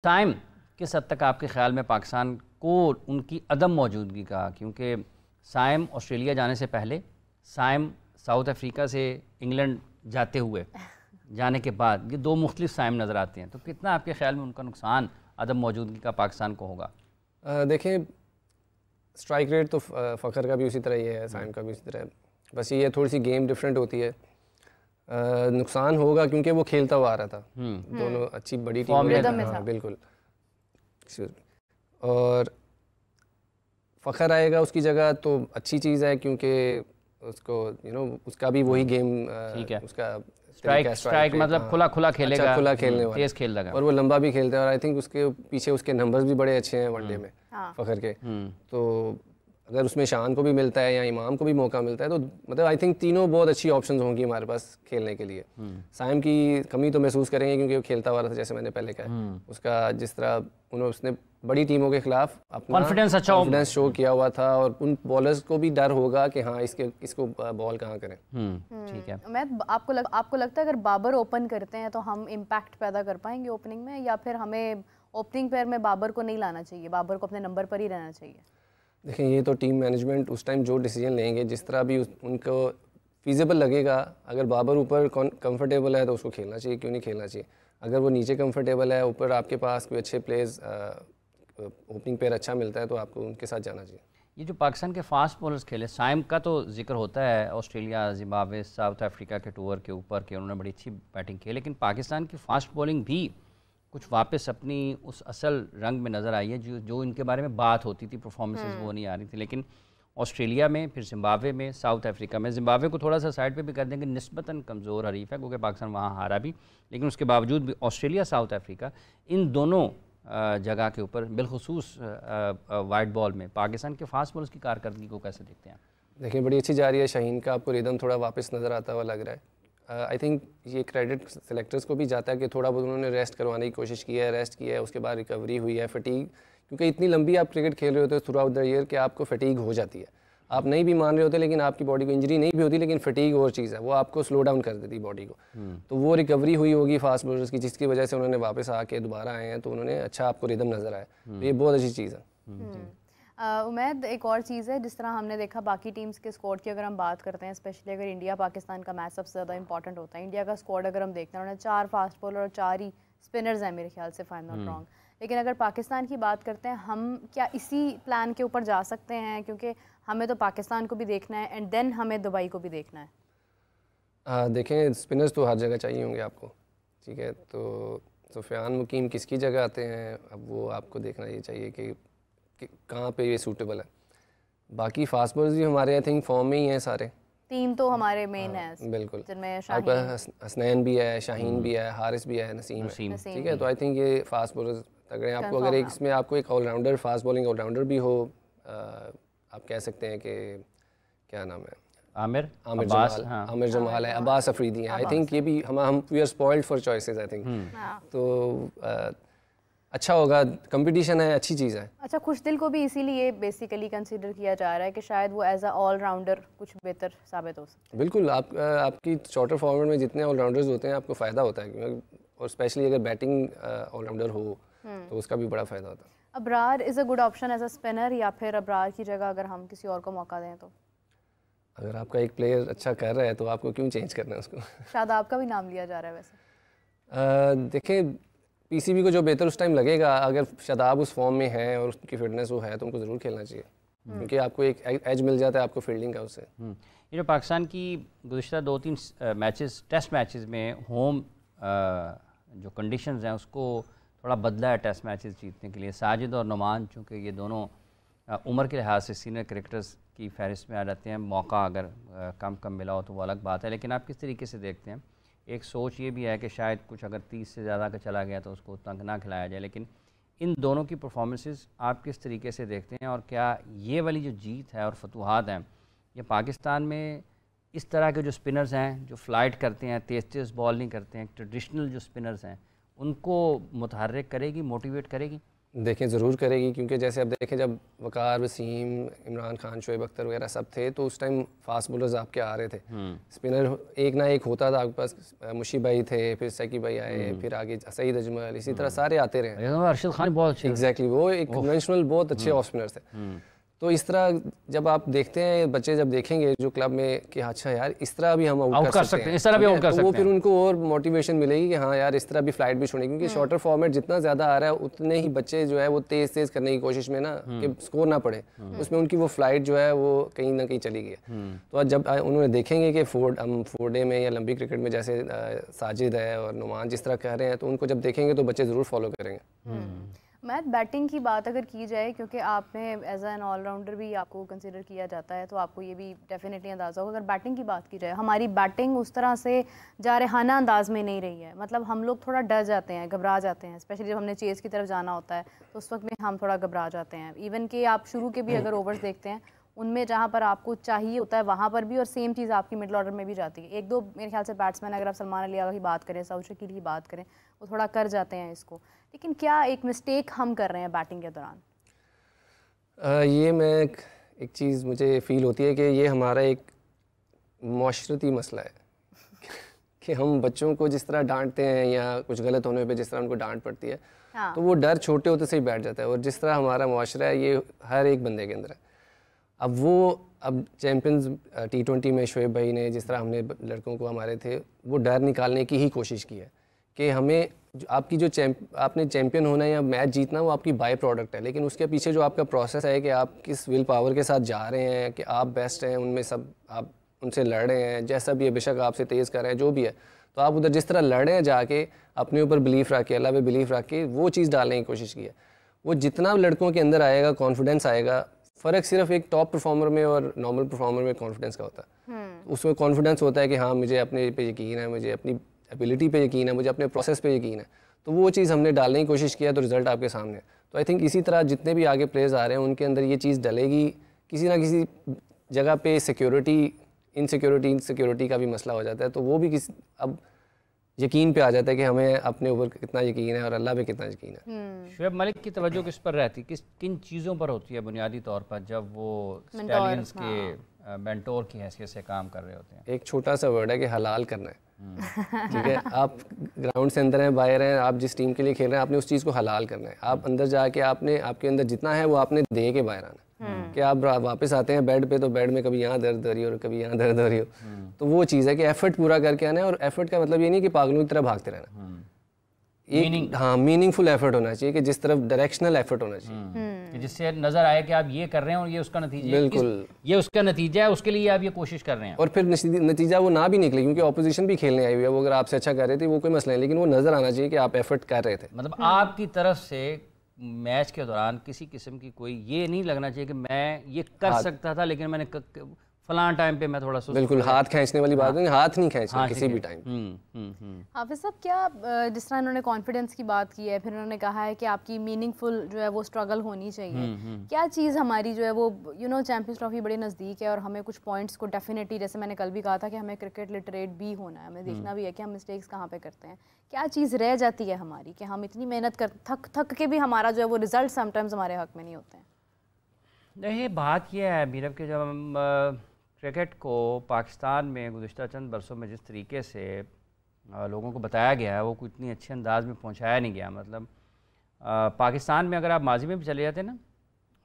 Time किस हद तक आपके ख्याल में पाकिस्तान को उनकी अदम मौजूदगी का, क्योंकि साइम ऑस्ट्रेलिया जाने से पहले, साइम साउथ अफ्रीका से इंग्लैंड जाने के बाद, ये दो मुख्तलिफ साइम नज़र आते हैं, तो कितना आपके ख्याल में उनका नुकसान अदम मौजूदगी का पाकिस्तान को होगा? देखें, स्ट्राइक रेट तो फ़खर का भी उसी तरह ही है, साइम का भी उसी तरह है, बस ये थोड़ी सी गेम डिफरेंट होती है। नुकसान होगा क्योंकि वो खेलता हुआ आ रहा था, दोनों अच्छी बड़ी टीम, हाँ बिल्कुल। और फ़खर आएगा उसकी जगह तो अच्छी चीज़ है, क्योंकि उसको उसका भी वही गेम, उसका स्ट्राइक मतलब खुला खेलेगा, अच्छा खुला खेलने वाला, तेज खेल लगा, और वो लंबा भी खेलता है, और आई थिंक उसके पीछे उसके नंबर्स भी बड़े अच्छे हैं वनडे में फ़खर के। तो अगर उसमें शान को भी मिलता है या इमाम को भी मौका मिलता है तो मतलब आई थिंक तीनों बहुत अच्छी ऑप्शंस होंगी हमारे पास खेलने के लिए। साइम की कमी तो महसूस करेंगे क्योंकि वो खेलता हुआ था, जैसे मैंने पहले कहा, उसका जिस तरह उसने बड़ी टीमों के खिलाफ अपना कॉन्फिडेंस शो किया हुआ था, और उन बॉलर्स को भी डर होगा कि हाँ इसको बॉल कहाँ करें। ठीक है, मैं आपको लगता है अगर बाबर ओपन करते हैं तो हम इम्पैक्ट पैदा कर पाएंगे ओपनिंग में, या फिर हमें ओपनिंग पेयर में बाबर को नहीं लाना चाहिए, बाबर को अपने नंबर पर ही रहना चाहिए? देखें, ये तो टीम मैनेजमेंट उस टाइम जो डिसीजन लेंगे, जिस तरह भी उनको फिजिबल लगेगा, अगर बाबर ऊपर कंफर्टेबल है तो उसको खेलना चाहिए, क्यों नहीं खेलना चाहिए। अगर वो नीचे कंफर्टेबल है, ऊपर आपके पास कोई अच्छे प्लेयर्स, ओपनिंग पेयर अच्छा मिलता है तो आपको उनके साथ जाना चाहिए। ये जो पाकिस्तान के फास्ट बॉलर्स खेले, साइम का तो जिक्र होता है, ऑस्ट्रेलिया, जिम्बाब्वे, साउथ अफ्रीका के टूर के ऊपर के उन्होंने बड़ी अच्छी बैटिंग की, लेकिन पाकिस्तान की फास्ट बॉलिंग भी कुछ वापस अपनी उस असल रंग में नज़र आई है जो इनके बारे में बात होती थी, परफॉर्मेंसेस वो नहीं आ रही थी। लेकिन ऑस्ट्रेलिया में, फिर जिम्बाब्वे में, साउथ अफ्रीका में, जिम्बाब्वे को थोड़ा सा साइड पे भी कर देंगे, निस्बतन कमज़ोर हरीफ है क्योंकि पाकिस्तान वहाँ हारा भी, लेकिन उसके बावजूद भी ऑस्ट्रेलिया, साउथ अफ्रीका, इन दोनों जगह के ऊपर बिलखुसूस वाइट बॉल में पाकिस्तान के फास्ट बॉलर्स की कारकर्दगी को कैसे देखते हैं? देखिए, बड़ी अच्छी जा रही है। शाहीन का आपको रिदम थोड़ा वापस नज़र आता हुआ लग रहा है। आई थिंक ये क्रेडिट सेलेक्टर्स को भी जाता है कि थोड़ा बहुत उन्होंने रेस्ट करवाने की कोशिश की है, रेस्ट किया है, उसके बाद रिकवरी हुई है। फटीग, क्योंकि इतनी लंबी आप क्रिकेट खेल रहे होते हो थ्रू आउट द ईयर कि आपको फटीग हो जाती है, आप नहीं भी मान रहे होते, लेकिन आपकी बॉडी को इंजरी नहीं भी होती, लेकिन फटीग और चीज़ है, वो आपको स्लो डाउन कर देती बॉडी को। तो वो रिकवरी हुई होगी फास्ट बॉलर्स की, जिसकी वजह से उन्होंने वापस आके दोबारा आए हैं, तो उन्होंने अच्छा आपको रिदम नज़र आया, तो ये बहुत अच्छी चीज़ है। उमैद, एक और चीज़ है, जिस तरह हमने देखा बाकी टीम्स के स्क्वाड की अगर हम बात करते हैं, स्पेशली अगर इंडिया पाकिस्तान का मैच सबसे ज़्यादा इंपॉर्टेंट होता है, इंडिया का स्क्वाड अगर हम देखते हैं, उन्होंने 4 फास्ट बॉलर और 4 ही स्पिनर्स हैं मेरे ख्याल से, if I am not wrong. लेकिन अगर पाकिस्तान की बात करते हैं, हम क्या इसी प्लान के ऊपर जा सकते हैं? क्योंकि हमें तो पाकिस्तान को भी देखना है एंड देन हमें दुबई को भी देखना है। देखें, स्पिनर्स तो हर जगह चाहिए होंगे आपको, ठीक है, तो सुफियान मुकीम किसकी जगह आते हैं, अब वो आपको देखना ये चाहिए कि कहाँ पे ये सूटेबल है। बाकी फास्ट बॉलर्स भी हमारे आई थिंक फॉर्म में ही हैं सारे, 3 तो हमारे मेन है बिल्कुल, जिनमें हसनैन भी है, शाहीन भी है, हारिस भी है, नसीम है, ठीक है। तो आई थिंक ये फास्ट बॉलर्स तगड़े हैं। आपको अगर एक इसमें आपको एक ऑलराउंडर, फास्ट बॉलिंग ऑलराउंडर भी हो, आप कह सकते हैं कि क्या नाम है, आमिर जमाल है, अब्बास अफरीदी है, आई थिंक ये भी हम we are spoiled for choices I think. तो अच्छा होगा, कंपटीशन है, अच्छी चीज़ है। अच्छा, खुशदिल को भी इसीलिए बेसिकली कंसीडर किया जा रहा है कि शायद वो एज अ ऑलराउंडर कुछ बेहतर साबित हो सकता है। बिल्कुल, आपकी शॉर्टर फॉर्मेट में जितने ऑलराउंडर्स होते हैं आपको फ़ायदा होता है, क्योंकि और स्पेशली अगर बैटिंग ऑलराउंडर हो तो उसका भी बड़ा फ़ायदा होता है। Abrar is a good option as a spinner, या फिर अबरार की जगह अगर हम किसी और को मौका दें तो? अगर आपका एक प्लेयर अच्छा कर रहा है तो आपको क्यों चेंज करना है उसको? शादाब का भी नाम लिया जा रहा है वैसे। देखें, पीसीबी को जो बेहतर उस टाइम लगेगा, अगर शादाब उस फॉर्म में है और उसकी फिटनेस वो है तो उनको ज़रूर खेलना चाहिए, क्योंकि आपको एक एज मिल जाता है आपको फील्डिंग का उससे। ये जो पाकिस्तान की गुज़िश्ता 2-3 मैचेस, टेस्ट मैचेस में होम जो कंडीशंस हैं उसको थोड़ा बदला है टेस्ट मैचेस जीतने के लिए। साजिद और नुमान, चूँकि ये दोनों उम्र के लिहाज से सीनियर क्रिकेटर्स की फहरिस्त में आ जाते हैं, मौका अगर कम मिला हो तो वो अलग बात है, लेकिन आप किस तरीके से देखते हैं? एक सोच ये भी है कि शायद कुछ अगर 30 से ज़्यादा का चला गया तो उसको उतना ना खिलाया जाए, लेकिन इन दोनों की परफॉर्मेंसेस आप किस तरीके से देखते हैं? और क्या ये वाली जो जीत है और फतूहात हैं, ये पाकिस्तान में इस तरह के जो स्पिनर्स हैं जो फ्लाइट करते हैं, तेज़ बॉल नहीं करते हैं, ट्रेडिशनल जो स्पिनर्स हैं, उनको मुतहर्रिक करेगी, मोटिवेट करेगी? देखें ज़रूर करेगी, क्योंकि जैसे अब देखें जब वकार, वसीम, इमरान खान, शोएब अख्तर वगैरह सब थे तो उस टाइम फास्ट बॉलर्स आपके आ रहे थे। स्पिनर एक ना एक होता था आपके पास। मुशी भाई थे, फिर सैकी भाई आए, फिर आगे सईद अजमल, इसी तरह सारे आते रहे। अरशद खान बहुत अच्छे, एग्जैक्टली, वो एक कन्वेंशनल बहुत अच्छे ऑफ स्पिनर थे। तो इस तरह जब आप देखते हैं, बच्चे जब देखेंगे जो क्लब में कि अच्छा यार इस तरह भी हम आउट कर सकते हैं, इस तरह भी आउट कर सकते हैं, वो फिर उनको और मोटिवेशन मिलेगी कि हाँ यार इस तरह भी फ्लाइट भी छोड़ेगी। क्योंकि शॉर्टर फॉर्मेट जितना ज़्यादा आ रहा है उतने ही बच्चे जो है वो तेज़ करने की कोशिश में ना कि स्कोर ना पड़े, उसमें उनकी वो फ्लाइट जो है वो कहीं ना कहीं चली गई है। तो जब उन्होंने देखेंगे कि हम 4 डे में या लंबी क्रिकेट में जैसे साजिद है और नुमान जिस तरह कह रहे हैं, तो उनको जब देखेंगे तो बच्चे ज़रूर फॉलो करेंगे। मैथ बैटिंग की बात अगर की जाए, क्योंकि आपने एज एन ऑलराउंडर भी आपको कंसिडर किया जाता है, तो आपको ये भी डेफिनेटली अंदाज़ा होगा। अगर बैटिंग की बात की जाए, हमारी बैटिंग उस तरह से जारहाना अंदाज में नहीं रही है। मतलब हम लोग थोड़ा डर जाते हैं, घबरा जाते हैं, स्पेशली जब हमने चेज़ की तरफ जाना होता है तो उस वक्त में हम थोड़ा घबरा जाते हैं। इवन कि आप शुरू के भी अगर ओवर्स देखते हैं उनमें जहाँ पर आपको चाहिए होता है वहाँ पर भी, और सेम चीज़ आपकी मिडिल ऑर्डर में भी जाती है। एक दो मेरे ख्याल से बैट्समैन, अगर आप सलमान अली आगा की बात करें, सऊद शकील की बात करें, वो थोड़ा कर जाते हैं इसको। लेकिन क्या एक मिस्टेक हम कर रहे हैं बैटिंग के दौरान? ये मैं एक चीज़ मुझे फ़ील होती है कि ये हमारा एक माशरती मसला है कि हम बच्चों को जिस तरह डांटते हैं या कुछ गलत होने पे जिस तरह उनको डांट पड़ती है, हाँ। तो वो डर छोटे होते से ही बैठ जाता है। और जिस तरह हमारा मुआशरा है ये हर एक बंदे के अंदर है। अब चैम्पियंस T20 में शोएब भाई ने जिस तरह हमने लड़कों को हमारे थे वो डर निकालने की ही कोशिश की है कि हमें आपने चैम्पियन होना या मैच जीतना वो आपकी बाय प्रोडक्ट है, लेकिन उसके पीछे जो आपका प्रोसेस है कि आप किस विल पावर के साथ जा रहे हैं, कि आप बेस्ट हैं उनमें सब, आप उनसे लड़ रहे हैं, जैसा भी है, बेशक आपसे तेज़ कर रहे हैं, जो भी है, तो आप उधर जिस तरह लड़ रहे हैं जाके अपने ऊपर बिलीफ रख के, अल्लाह पे बिलीफ रख के वो चीज़ डालने की कोशिश की है। वो जितना लड़कों के अंदर आएगा, कॉन्फिडेंस आएगा, फ़र्क सिर्फ एक टॉप परफॉर्मर में और नॉर्मल परफॉर्मर में कॉन्फिडेंस का होता है। उसमें कॉन्फिडेंस होता है कि हाँ मुझे अपने पे यकीन है, मुझे अपनी एबिलिटी पे यकीन है, मुझे अपने प्रोसेस पे यकीन है, तो वो चीज़ हमने डालने की कोशिश किया तो रिज़ल्ट आपके सामने है। तो आई थिंक इसी तरह जितने भी आगे प्लेयर्स आ रहे हैं उनके अंदर ये चीज़ डलेगी, किसी ना किसी जगह पे इनसिक्योरिटी का भी मसला हो जाता है, तो वो भी अब यकीन पे आ जाता है कि हमें अपने ऊपर कितना यकीन है और अल्लाह पे कितना यकीन है। शुएब मलिक की तवज्जो किस पर रहती, किन चीज़ों पर होती है बुनियादी तौर पर जब वो स्टैलियंस के मेंटोर की हैसियत से काम कर रहे होते हैं? एक छोटा सा वर्ड है कि हलाल करना है। ठीक है, आप ग्राउंड से अंदर हैं, बाहर हैं, आप जिस टीम के लिए खेल रहे हैं आपने उस चीज़ को हलाल करना है। आप अंदर जाके आपके अंदर जितना है वो आपने दे के बाहर आना है। कि आप वापस आते हैं बेड पे तो बेड में कभी यहाँ दर्द हो रही हो और कभी यहाँ दर्द हो रही हो, तो वो चीज़ है कि एफर्ट पूरा करके आना है। और एफर्ट का मतलब ये नहीं कि पागलों की तरह भागते रहना, एक हाँ मीनिंगफुल एफर्ट होना चाहिए कि जिस तरफ डायरेक्शनल एफर्ट होना चाहिए कि जिससे नज़र आए कि आप ये कर रहे हैं और ये उसका नतीजा, बिल्कुल ये उसका नतीजा है, उसके लिए आप ये कोशिश कर रहे हैं। और फिर नतीजा वो ना भी निकले, क्योंकि ऑपोजिशन भी खेलने आई हुई है, वो अगर आपसे अच्छा कर रहे थे वो कोई मसला नहीं, लेकिन वो नज़र आना चाहिए कि आप एफर्ट कर रहे थे। मतलब आपकी तरफ से मैच के दौरान किसी किस्म की कोई ये नहीं लगना चाहिए कि मैं ये कर सकता था लेकिन मैंने फलां टाइम पे मैं थोड़ा सा, बिल्कुल हाथ खींचने वाली बात नहीं, हाथ नहीं खींचना किसी भी टाइम। हाफिज साहब, क्या जिस तरह इन्होंने कॉन्फिडेंस की बात की है, फिर उन्होंने कहा है कि आपकी मीनिंगफुल जो है वो स्ट्रगल होनी चाहिए, क्या चीज़ हमारी जो है वो चैंपियंस ट्रॉफी बड़ी नज़दीक है और हमें कुछ पॉइंट्स को डेफिनेटली, जैसे मैंने कल भी कहा था कि हमें क्रिकेट लिटरेट भी होना है, हमें देखना भी है कि हम मिस्टेक्स कहाँ पे करते हैं। क्या चीज़ रह जाती है हमारी कि हम इतनी मेहनत कर थक के भी हमारा जो है वो रिजल्ट समटाइम्स हमारे हक में नहीं होते हैं? नहीं, बात यह है मीरब कि जब हम क्रिकेट को पाकिस्तान में गुज़िश्ता चंद बरसों में जिस तरीके से लोगों को बताया गया है वो कोई इतनी अच्छे अंदाज में पहुंचाया नहीं गया। मतलब पाकिस्तान में अगर आप माजी में भी चले जाते ना,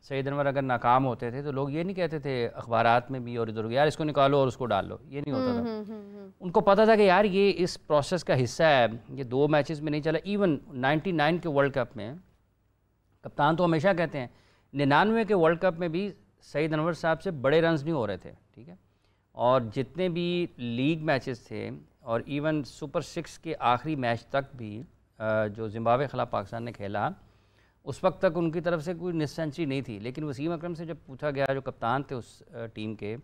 सईद अनवर अगर नाकाम होते थे तो लोग ये नहीं कहते थे अखबारात में भी और इधर यार इसको निकालो और उसको डाल लो, ये नहीं होता था। उनको पता था कि यार ये इस प्रोसेस का हिस्सा है, ये 2 मैचेस में नहीं चला। इवन 99 के वर्ल्ड कप में कप्तान तो हमेशा कहते हैं 99 के वर्ल्ड कप में भी सईद अनवर साहब से बड़े रन्स नहीं हो रहे थे, ठीक है। और जितने भी लीग मैचेस थे और इवन सुपर 6 के आखिरी मैच तक भी जो जिम्बाब्वे खिलाफ पाकिस्तान ने खेला, उस वक्त तक उनकी तरफ से कोई निश्चय नहीं थी। लेकिन वसीम अकरम से जब पूछा गया, जो कप्तान थे उस टीम के,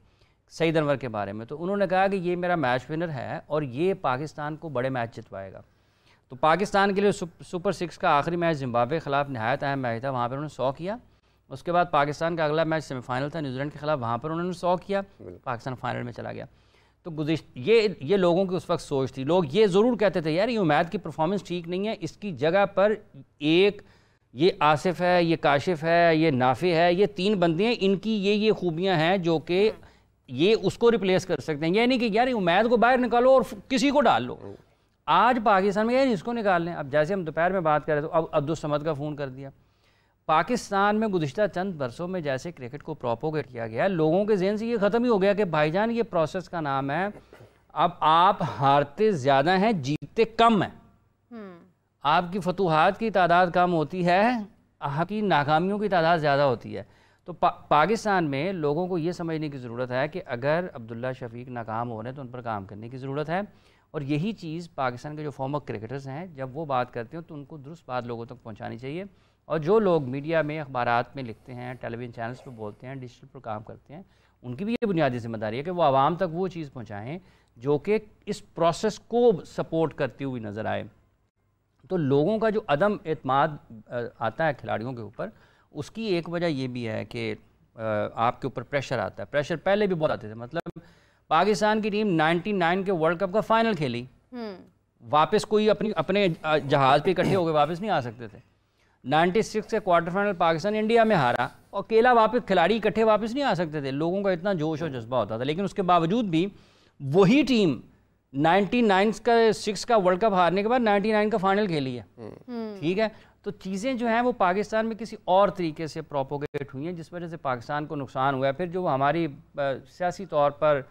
सईद अनवर के बारे में, तो उन्होंने कहा कि ये मेरा मैच विनर है और ये पाकिस्तान को बड़े मैच जितवाएगा। तो पाकिस्तान के लिए सुपर 6 का आखिरी मैच जिम्बाब्वे के खिलाफ नहायत अहम मैच था, वहाँ पर उन्होंने 100 किया। उसके बाद पाकिस्तान का अगला मैच सेमीफाइनल था न्यूजीलैंड के खिलाफ, वहाँ पर उन्होंने 100 किया, पाकिस्तान फाइनल में चला गया। तो ये लोगों की उस वक्त सोच थी। लोग ये ज़रूर कहते थे यार ये उमैद की परफॉर्मेंस ठीक नहीं है, इसकी जगह पर एक ये आसिफ है, ये काशिफ है, ये नाफे है, ये 3 बंदे हैं, इनकी ये खूबियां हैं जो कि ये उसको रिप्लेस कर सकते हैं। ये नहीं कि यार उमैद को बाहर निकालो और किसी को डाल लो। आज पाकिस्तान में यार इसको निकाल लें। अब जैसे हम दोपहर में बात कर रहे थे, अब अब्दुल समद का फ़ोन कर दिया। पाकिस्तान में गुज़िश्ता चंद बरसों में जैसे क्रिकेट को प्रोपोगेट किया गया, लोगों के जहन से ये ख़त्म ही हो गया कि भाईजान ये प्रोसेस का नाम है, अब आप हारते ज़्यादा हैं, जीतते कम हैं। आपकी फतूहात की तादाद कम होती है, आपकी नाकामियों की तादाद ज़्यादा होती है। तो पाकिस्तान में लोगों को ये समझने की ज़रूरत है कि अगर अब्दुल्ला शफीक नाकाम हो रहे हैं तो उन पर काम करने की ज़रूरत है। और यही चीज़ पाकिस्तान के जो फॉर्मर क्रिकेटर्स हैं, जब वो बात करते हैं तो उनको दुरुस्त बात लोगों तक पहुँचानी चाहिए। और जो लोग मीडिया में, अखबारात में लिखते हैं, टेलीविज़न चैनल्स पर बोलते हैं, डिजिटल पर काम करते हैं, उनकी भी ये बुनियादी जिम्मेदारी है कि वो आवाम तक वो चीज़ पहुँचाएँ जो कि इस प्रोसेस को सपोर्ट करती हुई नज़र आए। तो लोगों का जो अदम एतमाद आता है खिलाड़ियों के ऊपर, उसकी एक वजह ये भी है कि आपके ऊपर प्रेशर आता है। प्रेशर पहले भी बहुत आते थे। मतलब पाकिस्तान की टीम 99 के वर्ल्ड कप का फाइनल खेली, वापस कोई अपने जहाज़ पे इकट्ठे होकर वापस नहीं आ सकते थे। 96 के क्वार्टर फाइनल पाकिस्तान इंडिया में हारा और अकेला वापस खिलाड़ी इकट्ठे वापस नहीं आ सकते थे। लोगों का इतना जोश और जज्बा होता था, लेकिन उसके बावजूद भी वही टीम 96 का वर्ल्ड कप हारने के बाद 99 का फाइनल खेली है। ठीक है, तो चीज़ें जो हैं वो पाकिस्तान में किसी और तरीके से प्रोपोगेट हुई हैं, जिस वजह से पाकिस्तान को नुकसान हुआ है। फिर जो हमारी सियासी तौर पर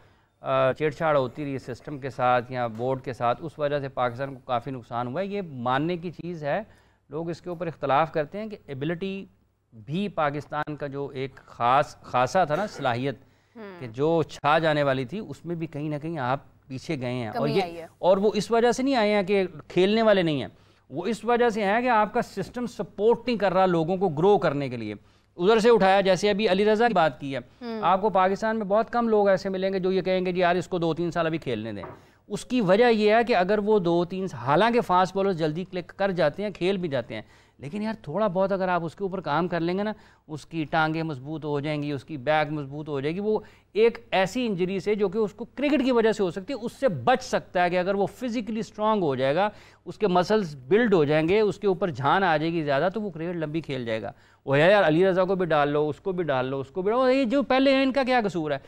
छेड़छाड़ होती रही सिस्टम के साथ या बोर्ड के साथ, उस वजह से पाकिस्तान को काफ़ी नुकसान हुआ है। ये मानने की चीज़ है, लोग इसके ऊपर इख्तलाफ करते हैं कि एबिलिटी भी पाकिस्तान का जो एक खासा था ना, सलाहियत कि जो छा जाने वाली थी, उसमें भी कहीं ना कहीं आप पीछे गए हैं। और वो इस वजह से नहीं आए हैं कि खेलने वाले नहीं हैं, वो इस वजह से है कि आपका सिस्टम सपोर्ट नहीं कर रहा लोगों को ग्रो करने के लिए। उधर से उठाया, जैसे अभी अली रज़ा की बात की है, आपको पाकिस्तान में बहुत कम लोग ऐसे मिलेंगे जो ये कहेंगे जी यार इसको 2-3 साल अभी खेलने दें। उसकी वजह यह है कि अगर वो 2-3, हालांकि फास्ट बॉलर जल्दी क्लिक कर जाते हैं, खेल भी जाते हैं, लेकिन यार थोड़ा बहुत अगर आप उसके ऊपर काम कर लेंगे ना, उसकी टांगें मजबूत हो जाएंगी, उसकी बैक मजबूत हो जाएगी। वो एक ऐसी इंजरी से जो कि उसको क्रिकेट की वजह से हो सकती है, उससे बच सकता है कि अगर वो फिजिकली स्ट्रांग हो जाएगा, उसके मसल्स बिल्ड हो जाएंगे, उसके ऊपर जान आ जाएगी ज़्यादा, तो वो क्रिकेट लंबी खेल जाएगा। वो है यार अली रज़ा को भी डाल लो, उसको भी डाल लो, उसको भी डाल लो, ये जो पहले है इनका क्या कसूर है।